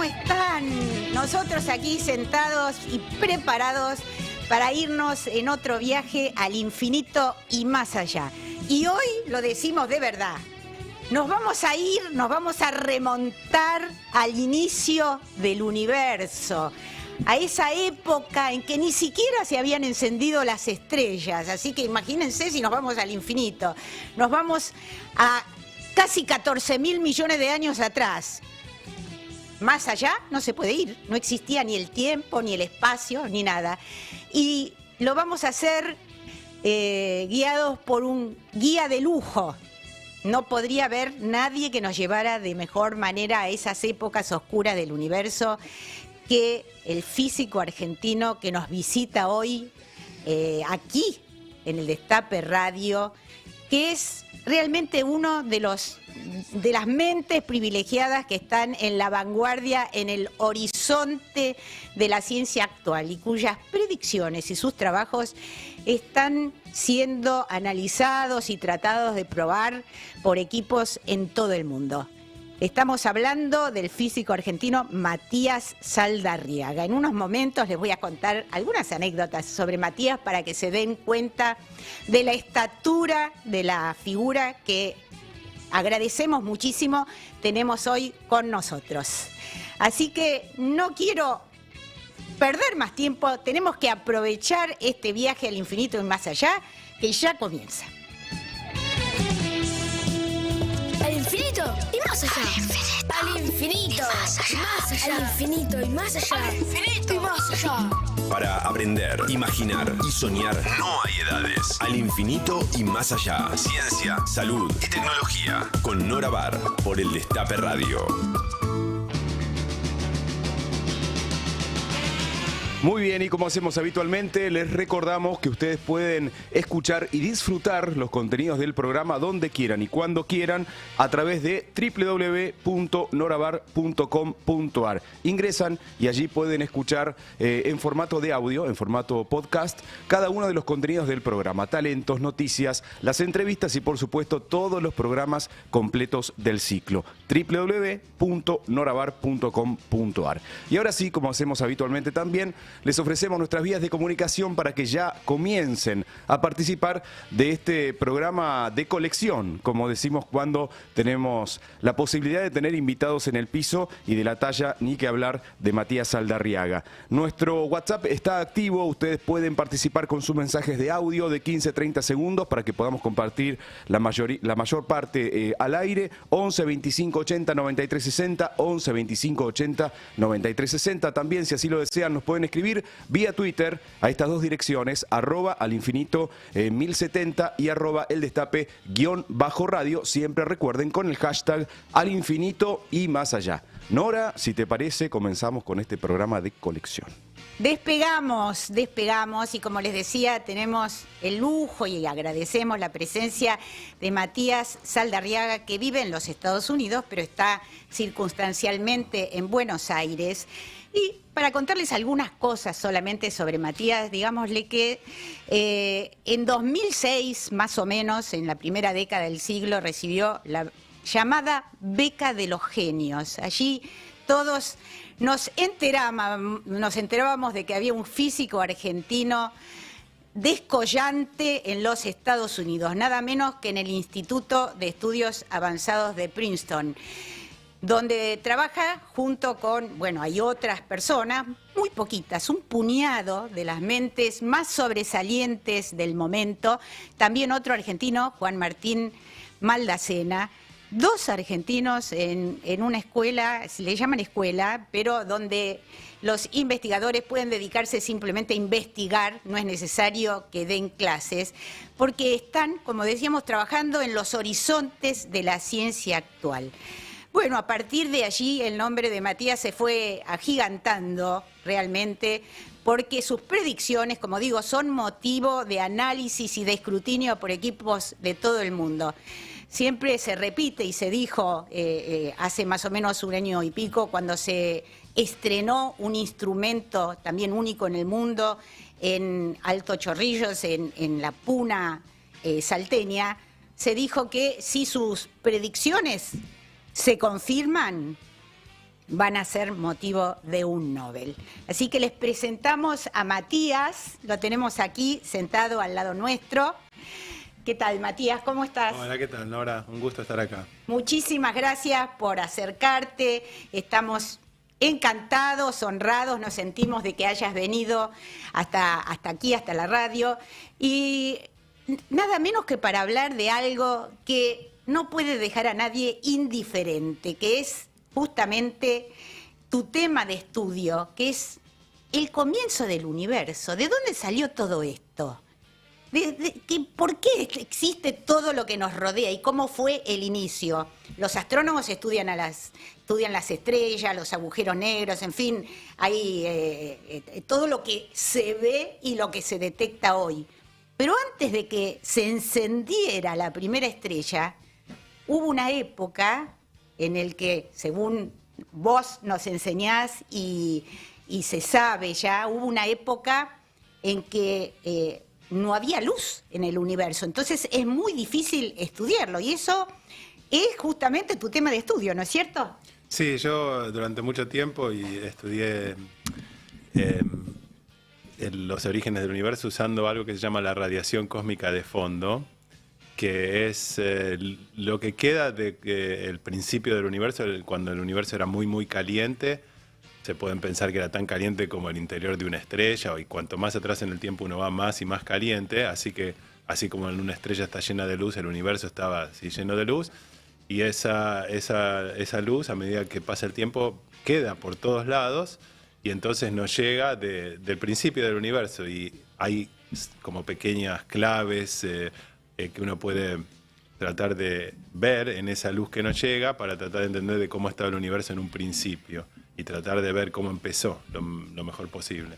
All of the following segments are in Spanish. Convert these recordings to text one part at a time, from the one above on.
¿cómo están? Nosotros aquí sentados y preparados para irnos en otro viaje al infinito y más allá. Y hoy lo decimos de verdad. Nos vamos a remontar al inicio del universo, a esa época en que ni siquiera se habían encendido las estrellas. Así que imagínense si nos vamos al infinito. Nos vamos a casi 14.000 millones de años atrás. Más allá no se puede ir, no existía ni el tiempo, ni el espacio, ni nada. Y lo vamos a hacer guiados por un guía de lujo. No podría haber nadie que nos llevara de mejor manera a esas épocas oscuras del universo que el físico argentino que nos visita hoy aquí en el Destape Radio, que es realmente uno de las mentes privilegiadas que están en la vanguardia, en el horizonte de la ciencia actual y cuyas predicciones y sus trabajos están siendo analizados y tratados de probar por equipos en todo el mundo. Estamos hablando del físico argentino Matías Saldarriaga. En unos momentos les voy a contar algunas anécdotas sobre Matías para que se den cuenta de la estatura de la figura que agradecemos muchísimo tenemos hoy con nosotros. Así que no quiero perder más tiempo, tenemos que aprovechar este viaje al infinito y más allá, que ya comienza. Al infinito y más allá. Al infinito y más allá. Al infinito y más allá. Al infinito y más allá. Para aprender, imaginar y soñar no hay edades. Al infinito y más allá. Ciencia, salud y tecnología. Con Nora Bar por el Destape Radio. Muy bien, y como hacemos habitualmente, les recordamos que ustedes pueden escuchar y disfrutar los contenidos del programa donde quieran y cuando quieran a través de www.norabar.com.ar. Ingresan y allí pueden escuchar en formato de audio, en formato podcast, cada uno de los contenidos del programa. Talentos, noticias, las entrevistas y por supuesto todos los programas completos del ciclo. www.norabar.com.ar. Y ahora sí, como hacemos habitualmente también, les ofrecemos nuestras vías de comunicación para que ya comiencen a participar de este programa de colección, como decimos cuando tenemos la posibilidad de tener invitados en el piso y de la talla ni que hablar de Matías Saldarriaga. Nuestro WhatsApp está activo, ustedes pueden participar con sus mensajes de audio de 15-30 segundos para que podamos compartir la mayor parte al aire. 11 25 80 93 60, 11 25 80 93 60. También, si así lo desean, nos pueden escribir vía Twitter a estas dos direcciones, @alinfinito1070 y @eldestape_radio. Siempre recuerden con el hashtag al infinito y más allá. Nora, si te parece, comenzamos con este programa de colección. Despegamos y como les decía, tenemos el lujo y agradecemos la presencia de Matías Saldarriaga, que vive en los Estados Unidos, pero está circunstancialmente en Buenos Aires. Y para contarles algunas cosas solamente sobre Matías, digámosle que en 2006, más o menos, en la primera década del siglo, recibió la llamada Beca de los Genios. Allí todos nos enterábamos de que había un físico argentino descollante en los Estados Unidos, nada menos que en el Instituto de Estudios Avanzados de Princeton, donde trabaja junto con, hay otras personas, muy poquitas, un puñado de las mentes más sobresalientes del momento. También otro argentino, Juan Martín Maldacena. Dos argentinos en una escuela, se le llaman escuela, pero donde los investigadores pueden dedicarse simplemente a investigar, no es necesario que den clases, porque están, como decíamos, trabajando en los horizontes de la ciencia actual. Bueno, a partir de allí el nombre de Matías se fue agigantando realmente, porque sus predicciones, como digo, son motivo de análisis y de escrutinio por equipos de todo el mundo. Siempre se repite y se dijo hace más o menos un año y pico, cuando se estrenó un instrumento también único en el mundo en Alto Chorrillos, en la Puna salteña, se dijo que si sus predicciones se confirman, van a ser motivo de un Nobel. Así que les presentamos a Matías, lo tenemos aquí sentado al lado nuestro. ¿Qué tal, Matías? ¿Cómo estás? Hola, ¿qué tal, Nora? Un gusto estar acá. Muchísimas gracias por acercarte. Estamos encantados, honrados, nos sentimos de que hayas venido hasta aquí, hasta la radio. Y nada menos que para hablar de algo que no puede dejar a nadie indiferente, que es justamente tu tema de estudio, que es el comienzo del universo. ¿De dónde salió todo esto? ¿Por qué existe todo lo que nos rodea y cómo fue el inicio? Los astrónomos estudian las estrellas, los agujeros negros, en fin, hay todo lo que se ve y lo que se detecta hoy. Pero antes de que se encendiera la primera estrella, hubo una época en el que, según vos nos enseñás y se sabe ya, hubo una época en que no había luz en el universo. Entonces es muy difícil estudiarlo y eso es justamente tu tema de estudio, ¿no es cierto? Sí, yo durante mucho tiempo estudié los orígenes del universo usando algo que se llama la radiación cósmica de fondo, que es lo que queda del principio del universo, cuando el universo era muy, muy caliente. Se pueden pensar que era tan caliente como el interior de una estrella, y cuanto más atrás en el tiempo uno va, más y más caliente. Así que, así como en una estrella está llena de luz, el universo estaba así lleno de luz. Y esa luz, a medida que pasa el tiempo, queda por todos lados, y entonces nos llega del principio del universo. Y hay como pequeñas claves que uno puede tratar de ver en esa luz que nos llega para tratar de entender de cómo estaba el universo en un principio y tratar de ver cómo empezó lo mejor posible.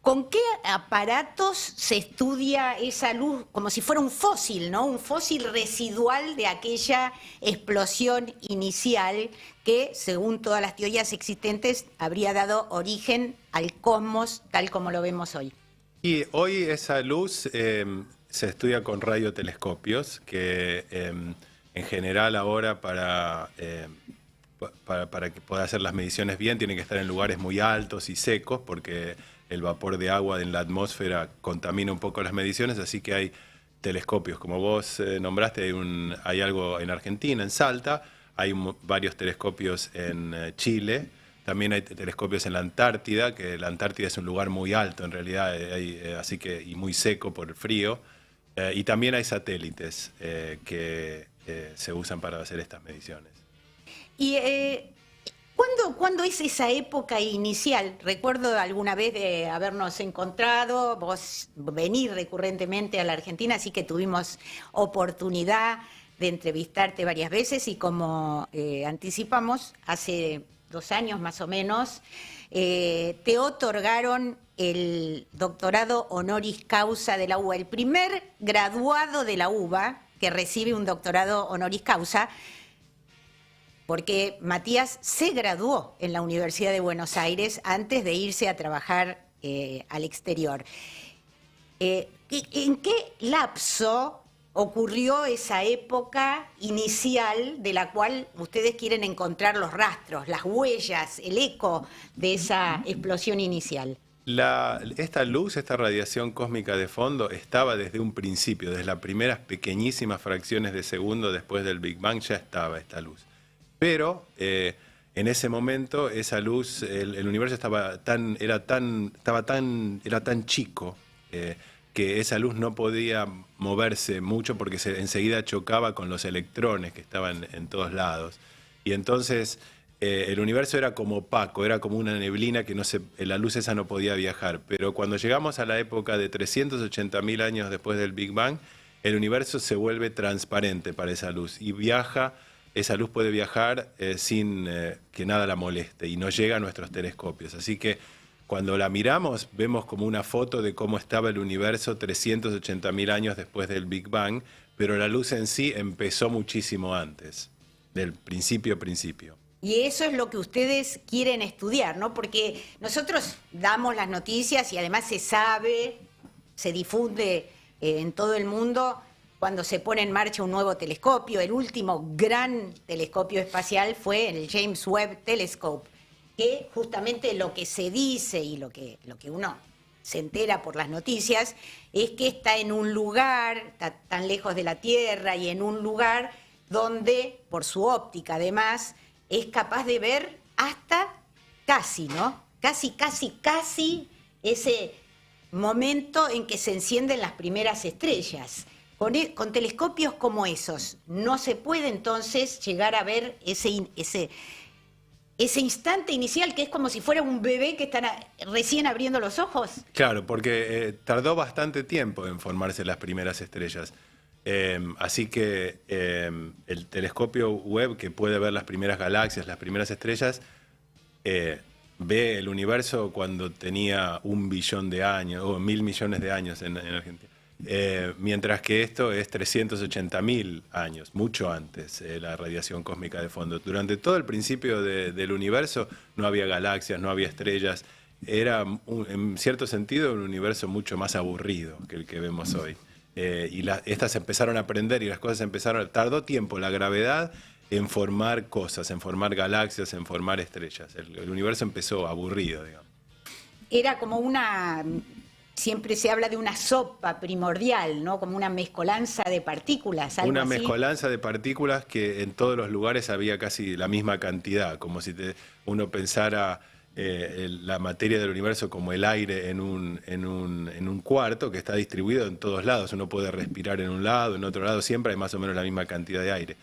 ¿Con qué aparatos se estudia esa luz como si fuera un fósil, ¿no? Un fósil residual de aquella explosión inicial que, según todas las teorías existentes, habría dado origen al cosmos tal como lo vemos hoy. Y hoy esa luz se estudia con radiotelescopios que en general ahora para que pueda hacer las mediciones bien tiene que estar en lugares muy altos y secos porque el vapor de agua en la atmósfera contamina un poco las mediciones, así que hay telescopios. Como vos nombraste, hay algo en Argentina, en Salta, hay varios telescopios en Chile, también hay telescopios en la Antártida, que la Antártida es un lugar muy alto en realidad, así que y muy seco por el frío. Y también hay satélites que se usan para hacer estas mediciones. ¿Y ¿cuándo es esa época inicial? Recuerdo alguna vez de habernos encontrado, vos venís recurrentemente a la Argentina, así que tuvimos oportunidad de entrevistarte varias veces y como anticipamos, hace 2 años más o menos, te otorgaron el doctorado honoris causa de la UBA, el primer graduado de la UBA que recibe un doctorado honoris causa, porque Matías se graduó en la Universidad de Buenos Aires antes de irse a trabajar al exterior. ¿En qué lapso ocurrió esa época inicial de la cual ustedes quieren encontrar los rastros, las huellas, el eco de esa explosión inicial? Esta luz, esta radiación cósmica de fondo, estaba desde un principio, desde las primeras pequeñísimas fracciones de segundo después del Big Bang ya estaba esta luz. Pero en ese momento esa luz, el universo era tan chico que esa luz no podía moverse mucho porque enseguida chocaba con los electrones que estaban en todos lados. Y entonces el universo era como opaco, era como una neblina que la luz esa no podía viajar. Pero cuando llegamos a la época de 380.000 años después del Big Bang, el universo se vuelve transparente para esa luz y esa luz puede viajar sin que nada la moleste y no llega a nuestros telescopios. Así que cuando la miramos vemos como una foto de cómo estaba el universo 380.000 años después del Big Bang, pero la luz en sí empezó muchísimo antes, del principio. Y eso es lo que ustedes quieren estudiar, ¿no? Porque nosotros damos las noticias y además se sabe, se difunde en todo el mundo cuando se pone en marcha un nuevo telescopio. El último gran telescopio espacial fue el James Webb Telescope, que justamente lo que se dice y lo que uno se entera por las noticias es que está en un lugar, está tan lejos de la Tierra y en un lugar donde, por su óptica además, es capaz de ver hasta casi, ¿no? Casi ese momento en que se encienden las primeras estrellas. Con telescopios como esos, ¿no se puede entonces llegar a ver ese instante inicial que es como si fuera un bebé que está recién abriendo los ojos? Claro, porque tardó bastante tiempo en formarse las primeras estrellas. Así que el telescopio Webb, que puede ver las primeras galaxias, las primeras estrellas, ve el universo cuando tenía 1 billón de años, o 1.000 millones de años en Argentina. Mientras que esto es 380.000 años, mucho antes, la radiación cósmica de fondo. Durante todo el principio del universo no había galaxias, no había estrellas. Era, en cierto sentido, un universo mucho más aburrido que el que vemos hoy. Estas empezaron a aprender y las cosas empezaron... Tardó tiempo la gravedad en formar cosas, en formar galaxias, en formar estrellas. El universo empezó aburrido, digamos. Era como una... Siempre se habla de una sopa primordial, ¿no? Como una mezcolanza de partículas, algo Una así. mezcolanza de partículas que en todos los lugares había casi la misma cantidad, como si uno pensara la materia del universo como el aire en un cuarto que está distribuido en todos lados. Uno puede respirar en un lado, en otro lado, siempre hay más o menos la misma cantidad de aire.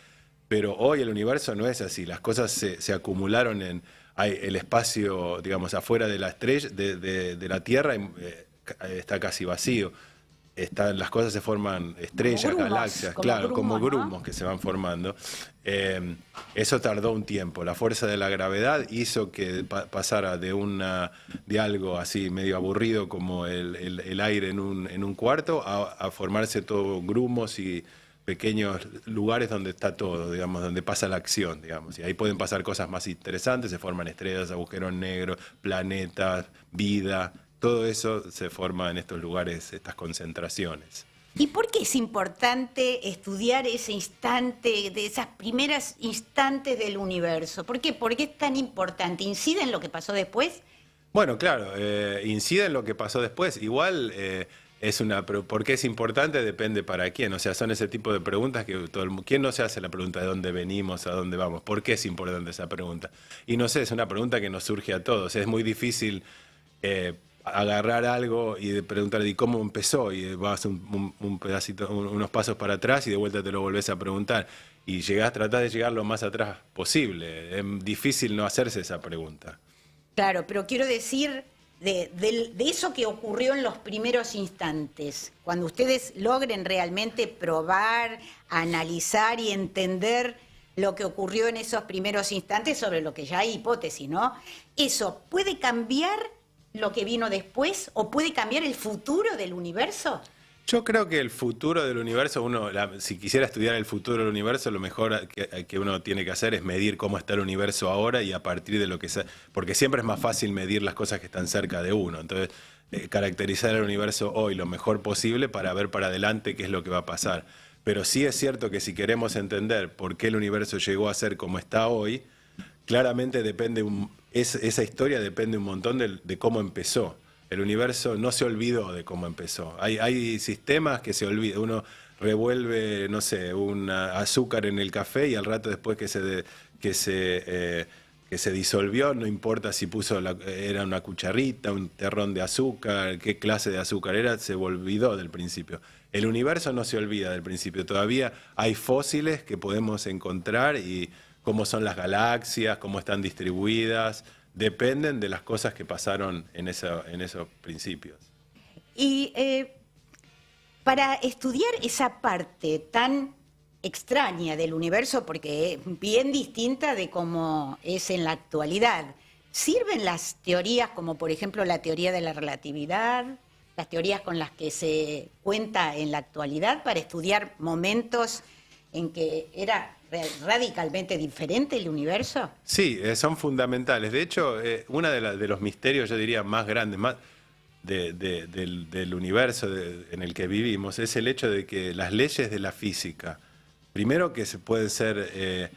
Pero hoy el universo no es así, las cosas se acumularon hay el espacio, digamos, afuera de la estrella, de la Tierra, está casi vacío. Las cosas se forman estrellas, como grumos, galaxias, como claro, grumos, como ¿no? grumos que se van formando. Eso tardó un tiempo. La fuerza de la gravedad hizo que pasara de algo así medio aburrido como el aire en un cuarto a formarse todo grumos y pequeños lugares donde está todo, digamos, donde pasa la acción, digamos. Y ahí pueden pasar cosas más interesantes, se forman estrellas, agujeros negros, planetas, vida. Todo eso se forma en estos lugares, estas concentraciones. ¿Y por qué es importante estudiar ese instante, de esas primeras instantes del universo? ¿Por qué? ¿Por qué es tan importante? ¿Incide en lo que pasó después? Bueno, claro, incide en lo que pasó después. Igual ¿por qué es importante? Depende para quién. O sea, son ese tipo de preguntas que ¿quién no se hace la pregunta de dónde venimos, a dónde vamos? ¿Por qué es importante esa pregunta? Y no sé, es una pregunta que nos surge a todos. Es muy difícil agarrar algo y preguntarle cómo empezó y vas un pedacito, unos pasos para atrás y de vuelta te lo volvés a preguntar y tratás de llegar lo más atrás posible. Es difícil no hacerse esa pregunta. Claro, pero quiero decir de eso que ocurrió en los primeros instantes, cuando ustedes logren realmente probar, analizar y entender lo que ocurrió en esos primeros instantes, sobre lo que ya hay hipótesis, ¿no? ¿Eso puede cambiar lo que vino después o puede cambiar el futuro del universo? Yo creo que el futuro del universo, si quisiera estudiar el futuro del universo, lo mejor que uno tiene que hacer es medir cómo está el universo ahora y a partir de lo que sea, porque siempre es más fácil medir las cosas que están cerca de uno. Entonces, caracterizar el universo hoy lo mejor posible para ver para adelante qué es lo que va a pasar. Pero sí es cierto que si queremos entender por qué el universo llegó a ser como está hoy, claramente esa historia depende un montón de cómo empezó. El universo no se olvidó de cómo empezó. Hay sistemas que se olvidan. Uno revuelve, no sé, un azúcar en el café y al rato después que se disolvió, no importa si era una cucharita, un terrón de azúcar, qué clase de azúcar era, se olvidó del principio. El universo no se olvida del principio. Todavía hay fósiles que podemos encontrar y cómo son las galaxias, cómo están distribuidas, dependen de las cosas que pasaron en esos principios. Y para estudiar esa parte tan extraña del universo, porque es bien distinta de cómo es en la actualidad, ¿sirven las teorías como por ejemplo la teoría de la relatividad, las teorías con las que se cuenta en la actualidad para estudiar momentos en que era radicalmente diferente el universo? Sí, son fundamentales. De hecho, uno de los misterios, yo diría, más grandes, del universo en el que vivimos es el hecho de que las leyes de la física, primero que se pueden ser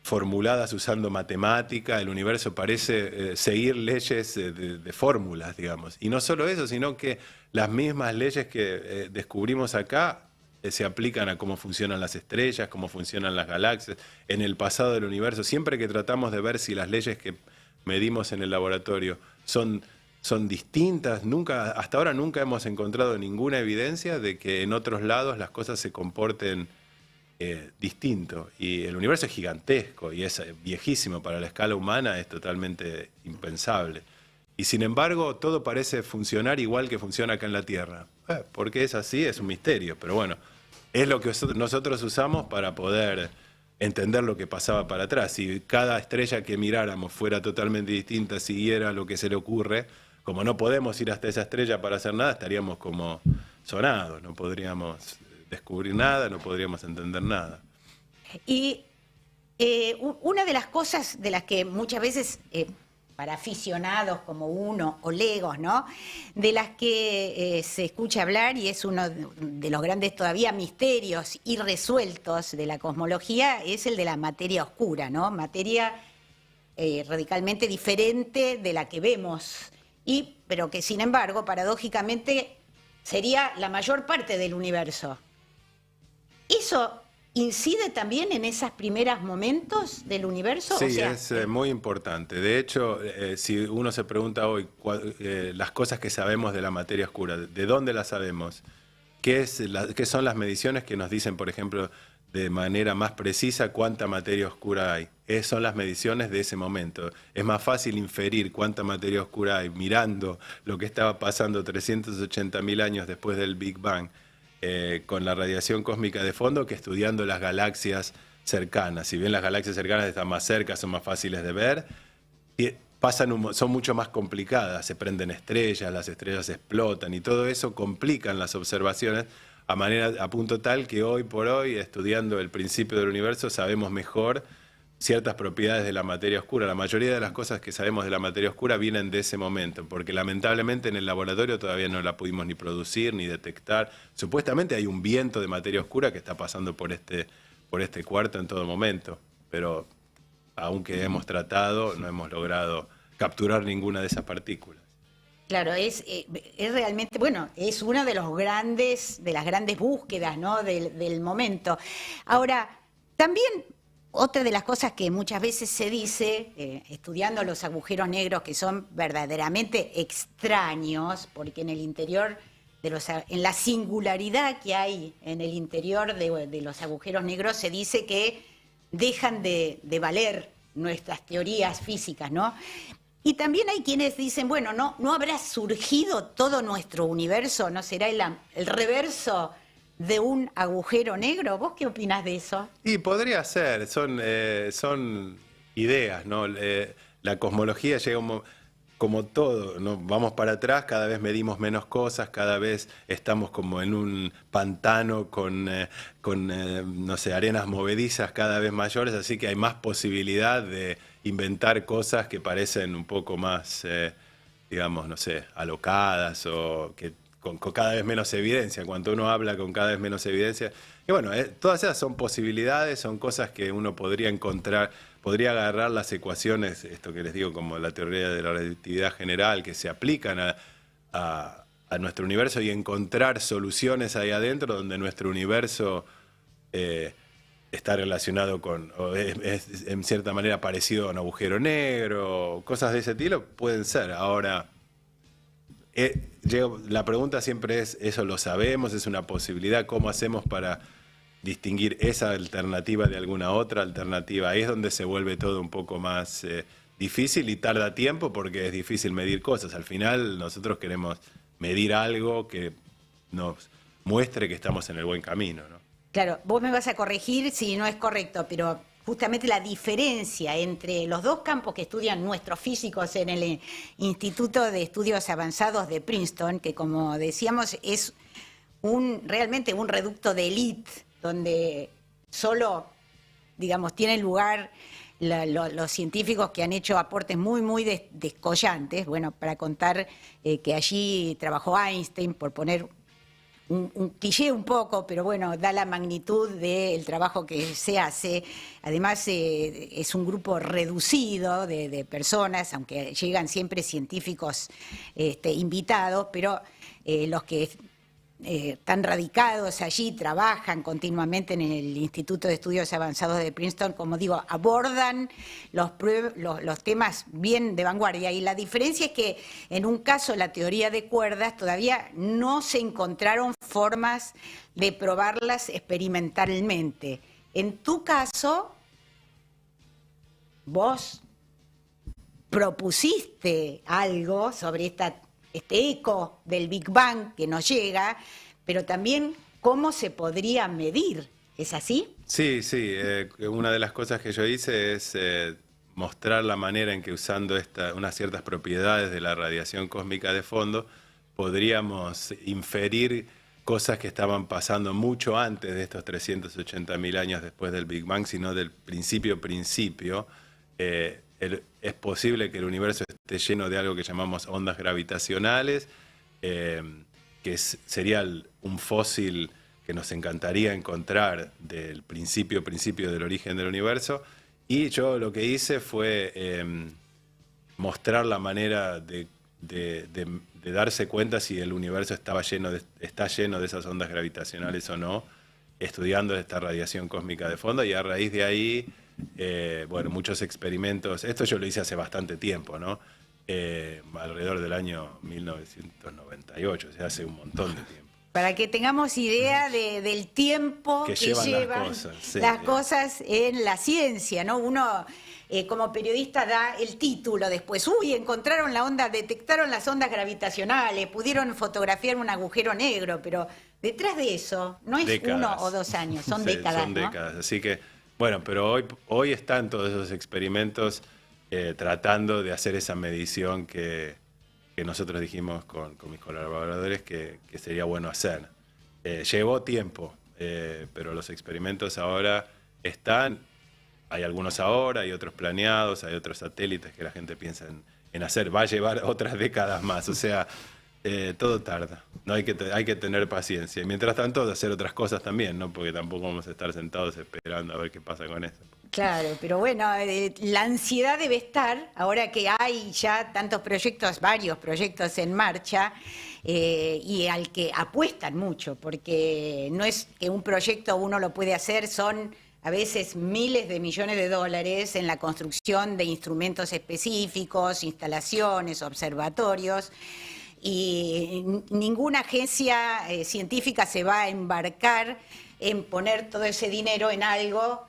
formuladas usando matemática, el universo parece seguir leyes de fórmulas, digamos. Y no solo eso, sino que las mismas leyes que descubrimos acá se aplican a cómo funcionan las estrellas, cómo funcionan las galaxias, en el pasado del universo. Siempre que tratamos de ver si las leyes que medimos en el laboratorio son distintas, hasta ahora nunca hemos encontrado ninguna evidencia de que en otros lados las cosas se comporten distinto. Y el universo es gigantesco y es viejísimo, para la escala humana es totalmente impensable. Y sin embargo, todo parece funcionar igual que funciona acá en la Tierra. ¿Por qué es así? Es un misterio, pero bueno, es lo que nosotros usamos para poder entender lo que pasaba para atrás. Si cada estrella que miráramos fuera totalmente distinta, siguiera lo que se le ocurre, como no podemos ir hasta esa estrella para hacer nada, estaríamos como sonados, no podríamos descubrir nada, no podríamos entender nada. Y una de las cosas de las que muchas veces, para aficionados como uno, o legos, ¿no?, de las que se escucha hablar, y es uno de los grandes todavía misterios irresueltos de la cosmología, es el de la materia oscura, ¿no? Materia radicalmente diferente de la que vemos, pero que sin embargo, paradójicamente, sería la mayor parte del universo. ¿Eso incide también en esos primeros momentos del universo? Sí, o sea, es muy importante. De hecho, si uno se pregunta hoy las cosas que sabemos de la materia oscura, ¿de dónde las sabemos? ¿Qué son las mediciones que nos dicen, por ejemplo, de manera más precisa cuánta materia oscura hay? Son las mediciones de ese momento. Es más fácil inferir cuánta materia oscura hay mirando lo que estaba pasando 380.000 años después del Big Bang, con la radiación cósmica de fondo, que estudiando las galaxias cercanas. Si bien las galaxias cercanas están más cerca, son más fáciles de ver, son mucho más complicadas. Se prenden estrellas, las estrellas explotan y todo eso complican las observaciones a punto tal que hoy por hoy, estudiando el principio del universo, sabemos mejor ciertas propiedades de la materia oscura. La mayoría de las cosas que sabemos de la materia oscura vienen de ese momento, porque lamentablemente en el laboratorio todavía no la pudimos ni producir ni detectar. Supuestamente hay un viento de materia oscura que está pasando por este cuarto en todo momento, pero aunque hemos tratado, no hemos logrado capturar ninguna de esas partículas. claro, es realmente, bueno, es una de las grandes búsquedas, ¿no?, del momento. Ahora, también otra de las cosas que muchas veces se dice, estudiando los agujeros negros, que son verdaderamente extraños, porque en el interior en la singularidad que hay en el interior de los agujeros negros, se dice que dejan de valer nuestras teorías físicas, ¿no? Y también hay quienes dicen, bueno, ¿no habrá surgido todo nuestro universo? ¿No será el reverso de un agujero negro? ¿Vos qué opinás de eso? Y podría ser, son ideas, ¿no? La cosmología llega como todo, ¿no? Vamos para atrás, cada vez medimos menos cosas, cada vez estamos como en un pantano con no sé, arenas movedizas cada vez mayores, así que hay más posibilidad de inventar cosas que parecen un poco más, digamos, no sé, alocadas o que con cada vez menos evidencia. Cuando uno habla con cada vez menos evidencia, y bueno, todas esas son posibilidades, son cosas que uno podría encontrar, podría agarrar las ecuaciones, esto que les digo como la teoría de la relatividad general, que se aplican a nuestro universo, y encontrar soluciones ahí adentro donde nuestro universo está relacionado o es en cierta manera parecido a un agujero negro, cosas de ese estilo pueden ser. Ahora, la pregunta siempre es, ¿eso lo sabemos? ¿Es una posibilidad? ¿Cómo hacemos para distinguir esa alternativa de alguna otra alternativa? Ahí es donde se vuelve todo un poco más difícil y tarda tiempo, porque es difícil medir cosas. Al final nosotros queremos medir algo que nos muestre que estamos en el buen camino, ¿no? Claro, vos me vas a corregir si no es correcto, pero justamente la diferencia entre los dos campos que estudian nuestros físicos en el Instituto de Estudios Avanzados de Princeton, que como decíamos es realmente un reducto de élite, donde solo, digamos, tienen lugar los científicos que han hecho aportes muy descollantes. Bueno, para contar que allí trabajó Einstein, por poner un cliché un poco, pero bueno, da la magnitud del trabajo que se hace. Además, es un grupo reducido de personas, aunque llegan siempre científicos invitados, pero los que están radicados allí, trabajan continuamente en el Instituto de Estudios Avanzados de Princeton, como digo, abordan los temas bien de vanguardia. Y la diferencia es que en un caso, la teoría de cuerdas, todavía no se encontraron formas de probarlas experimentalmente. En tu caso, vos propusiste algo sobre este eco del Big Bang que nos llega, pero también cómo se podría medir. ¿Es así? Sí. Una de las cosas que yo hice es mostrar la manera en que usando unas ciertas propiedades de la radiación cósmica de fondo podríamos inferir cosas que estaban pasando mucho antes de estos 380.000 años después del Big Bang, sino del principio. Es posible que el universo esté lleno de algo que llamamos ondas gravitacionales, que sería un fósil que nos encantaría encontrar del principio del origen del universo. Y yo lo que hice fue mostrar la manera de darse cuenta si el universo está lleno de esas ondas gravitacionales o no, estudiando esta radiación cósmica de fondo, y a raíz de ahí, muchos experimentos. Esto yo lo hice hace bastante tiempo, ¿no? Alrededor del año 1998, o sea, hace un montón de tiempo. Para que tengamos idea del tiempo que llevan las cosas en la ciencia, ¿no? Uno, como periodista, da el título después. Detectaron las ondas gravitacionales, pudieron fotografiar un agujero negro, pero detrás de eso no es décadas. 1 o 2 años, son décadas, son ¿no? décadas, así que, pero hoy están todos esos experimentos tratando de hacer esa medición que nosotros dijimos con mis colaboradores que sería bueno hacer. Llevó tiempo, pero los experimentos ahora están. Hay algunos ahora, hay otros planeados, hay otros satélites que la gente piensa en hacer. Va a llevar otras décadas más, o sea, todo tarda. No hay que tener paciencia. Y mientras tanto, hacer otras cosas también, ¿no? Porque tampoco vamos a estar sentados esperando a ver qué pasa con eso. Claro, pero bueno, la ansiedad debe estar, ahora que hay ya varios proyectos en marcha, y al que apuestan mucho, porque no es que un proyecto uno lo puede hacer, son a veces miles de millones de dólares en la construcción de instrumentos específicos, instalaciones, observatorios, y ninguna agencia científica se va a embarcar en poner todo ese dinero en algo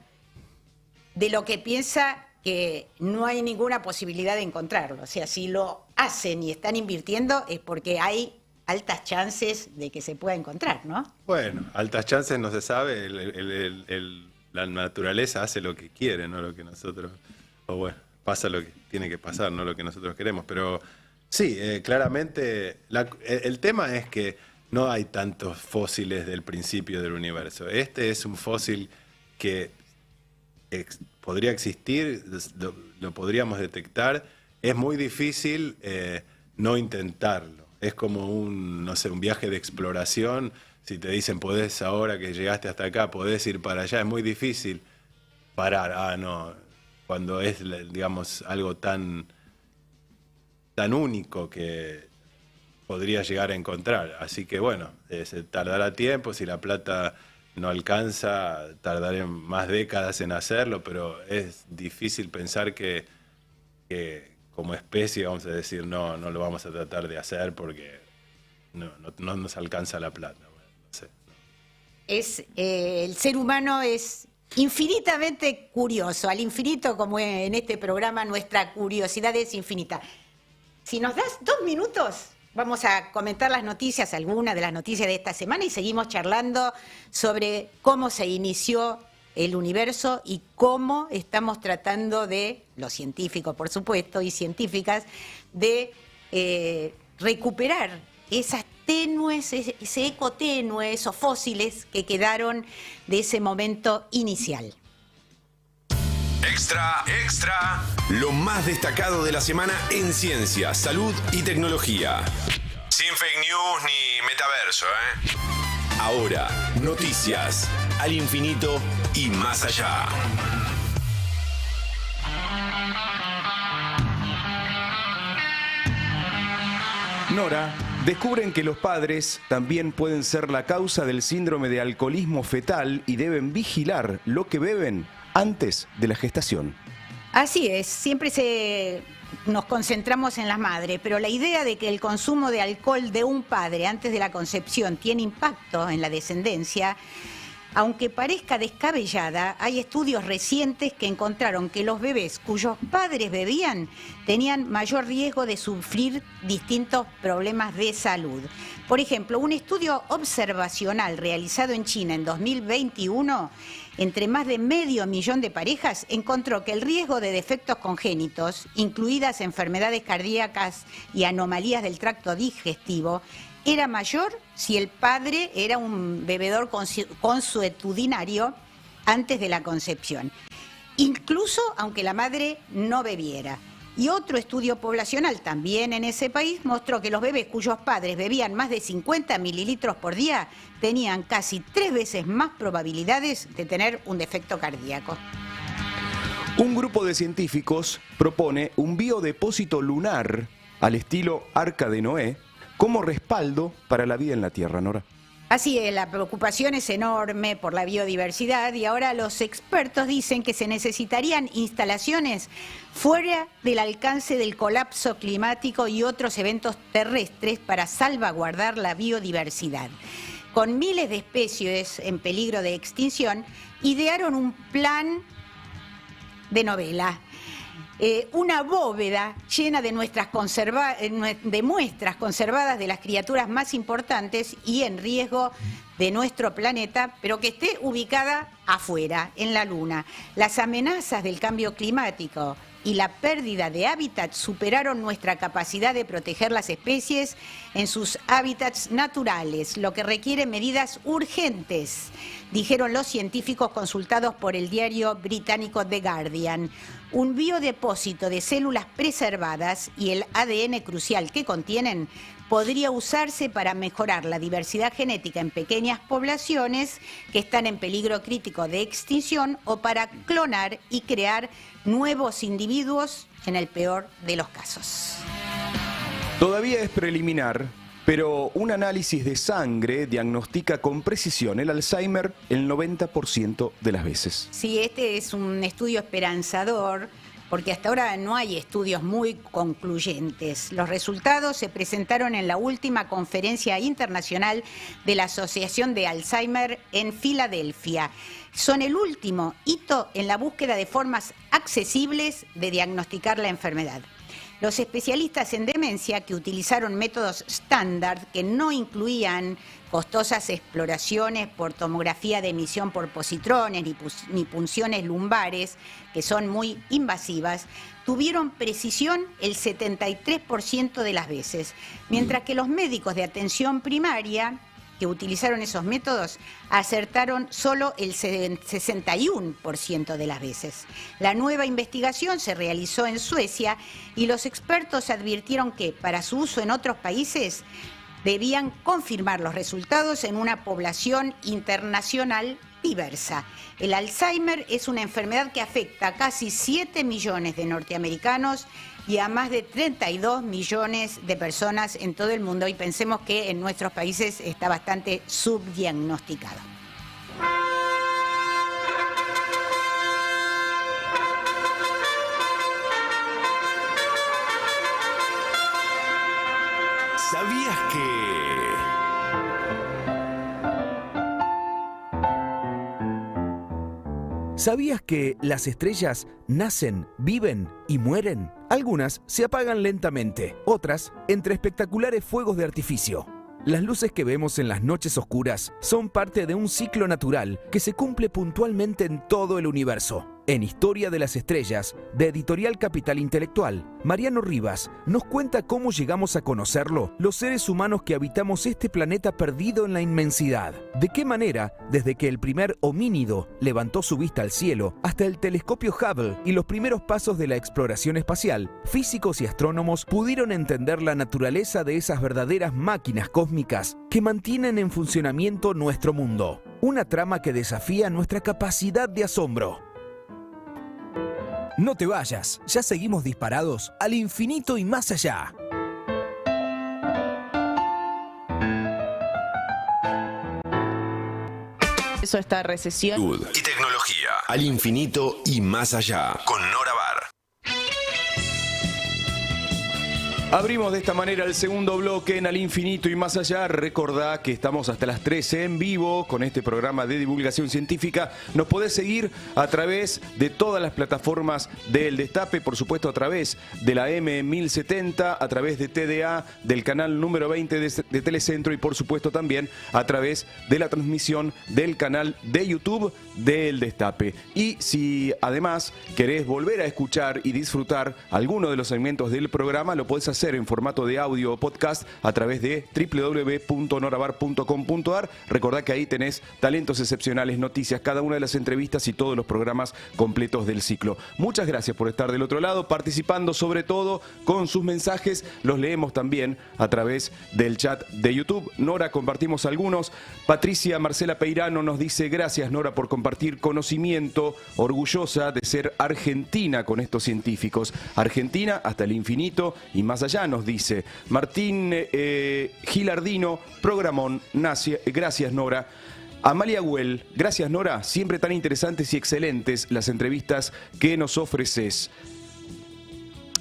de lo que piensa que no hay ninguna posibilidad de encontrarlo. O sea, si lo hacen y están invirtiendo es porque hay altas chances de que se pueda encontrar, ¿no? Bueno, altas chances no se sabe. La naturaleza hace lo que quiere, no lo que nosotros... pasa lo que tiene que pasar, no lo que nosotros queremos. Pero sí, claramente el tema es que no hay tantos fósiles del principio del universo. Este es un fósil que podría existir, lo podríamos detectar. Es muy difícil no intentarlo. Es como un viaje de exploración. Si te dicen, podés, ahora que llegaste hasta acá, podés ir para allá, es muy difícil parar. No, cuando es, digamos, algo tan único que podría llegar a encontrar. Así que bueno, se tardará tiempo. Si la plata no alcanza, tardaré más décadas en hacerlo, pero es difícil pensar que como especie vamos a decir no lo vamos a tratar de hacer porque no nos alcanza la plata. Bueno, no sé. El ser humano es infinitamente curioso, al infinito, como en este programa nuestra curiosidad es infinita. Si nos das 2 minutos, vamos a comentar las noticias, algunas de las noticias de esta semana, y seguimos charlando sobre cómo se inició el universo y cómo estamos tratando los científicos, por supuesto, y científicas, de recuperar esas tenues, ese eco tenue, esos fósiles que quedaron de ese momento inicial. Extra, extra. Lo más destacado de la semana en ciencia, salud y tecnología. Sin fake news ni metaverso, ¿eh? Ahora, noticias al infinito y más allá. Nora, descubren que los padres también pueden ser la causa del síndrome de alcoholismo fetal y deben vigilar lo que beben antes de la gestación. Así es, siempre nos concentramos en las madres, pero la idea de que el consumo de alcohol de un padre antes de la concepción tiene impacto en la descendencia, aunque parezca descabellada, hay estudios recientes que encontraron que los bebés cuyos padres bebían tenían mayor riesgo de sufrir distintos problemas de salud. Por ejemplo, un estudio observacional realizado en China en 2021 entre más de 500.000 de parejas encontró que el riesgo de defectos congénitos, incluidas enfermedades cardíacas y anomalías del tracto digestivo, era mayor si el padre era un bebedor consuetudinario antes de la concepción, incluso aunque la madre no bebiera. Y otro estudio poblacional también en ese país mostró que los bebés cuyos padres bebían más de 50 mililitros por día tenían casi 3 veces más probabilidades de tener un defecto cardíaco. Un grupo de científicos propone un biodepósito lunar al estilo Arca de Noé como respaldo para la vida en la Tierra, Nora. Así es, la preocupación es enorme por la biodiversidad y ahora los expertos dicen que se necesitarían instalaciones fuera del alcance del colapso climático y otros eventos terrestres para salvaguardar la biodiversidad. Con miles de especies en peligro de extinción, idearon un plan de novela. Una bóveda llena de muestras conservadas de las criaturas más importantes y en riesgo de nuestro planeta, pero que esté ubicada afuera, en la Luna. Las amenazas del cambio climático y la pérdida de hábitat superaron nuestra capacidad de proteger las especies en sus hábitats naturales, lo que requiere medidas urgentes, dijeron los científicos consultados por el diario británico The Guardian. Un biodepósito de células preservadas y el ADN crucial que contienen podría usarse para mejorar la diversidad genética en pequeñas poblaciones que están en peligro crítico de extinción o para clonar y crear nuevos individuos en el peor de los casos. Todavía es preliminar, pero un análisis de sangre diagnostica con precisión el Alzheimer el 90% de las veces. Sí, este es un estudio esperanzador, porque hasta ahora no hay estudios muy concluyentes. Los resultados se presentaron en la última conferencia internacional de la Asociación de Alzheimer en Filadelfia. Son el último hito en la búsqueda de formas accesibles de diagnosticar la enfermedad. Los especialistas en demencia, que utilizaron métodos estándar que no incluían costosas exploraciones por tomografía de emisión por positrones ni punciones lumbares, que son muy invasivas, tuvieron precisión el 73% de las veces, mientras que los médicos de atención primaria que utilizaron esos métodos acertaron solo el 61% de las veces. La nueva investigación se realizó en Suecia y los expertos advirtieron que para su uso en otros países debían confirmar los resultados en una población internacional diversa. El Alzheimer es una enfermedad que afecta a casi 7 millones de norteamericanos y a más de 32 millones de personas en todo el mundo, y pensemos que en nuestros países está bastante subdiagnosticado. ¿Sabías que... ¿Sabías que las estrellas nacen, viven y mueren? Algunas se apagan lentamente, otras entre espectaculares fuegos de artificio. Las luces que vemos en las noches oscuras son parte de un ciclo natural que se cumple puntualmente en todo el universo. En Historia de las Estrellas, de Editorial Capital Intelectual, Mariano Rivas nos cuenta cómo llegamos a conocerlo, los seres humanos que habitamos este planeta perdido en la inmensidad. De qué manera, desde que el primer homínido levantó su vista al cielo, hasta el telescopio Hubble y los primeros pasos de la exploración espacial, físicos y astrónomos pudieron entender la naturaleza de esas verdaderas máquinas cósmicas que mantienen en funcionamiento nuestro mundo. Una trama que desafía nuestra capacidad de asombro. No te vayas, ya seguimos disparados al infinito y más allá. Eso, esta recesión. Y tecnología al infinito y más allá con Nora Bar. Abrimos de esta manera el segundo bloque en Al Infinito y Más Allá. Recordá que estamos hasta las 13 en vivo con este programa de divulgación científica. Nos podés seguir a través de todas las plataformas del Destape, por supuesto a través de la M1070, a través de TDA, del canal número 20 de Telecentro y por supuesto también a través de la transmisión del canal de YouTube del Destape. Y si además querés volver a escuchar y disfrutar alguno de los segmentos del programa, lo podés hacer en formato de audio o podcast a través de www.norabar.com.ar. Recordá que ahí tenés talentos excepcionales, noticias, cada una de las entrevistas y todos los programas completos del ciclo. Muchas gracias por estar del otro lado, participando sobre todo con sus mensajes. Los leemos también a través del chat de YouTube. Nora, compartimos algunos. Patricia Marcela Peirano nos dice: gracias, Nora, por compartir conocimiento, orgullosa de ser argentina con estos científicos. Argentina hasta el infinito y más allá, nos dice Martín Gilardino, programón, gracias Nora. Amalia Güell, gracias Nora, siempre tan interesantes y excelentes las entrevistas que nos ofreces.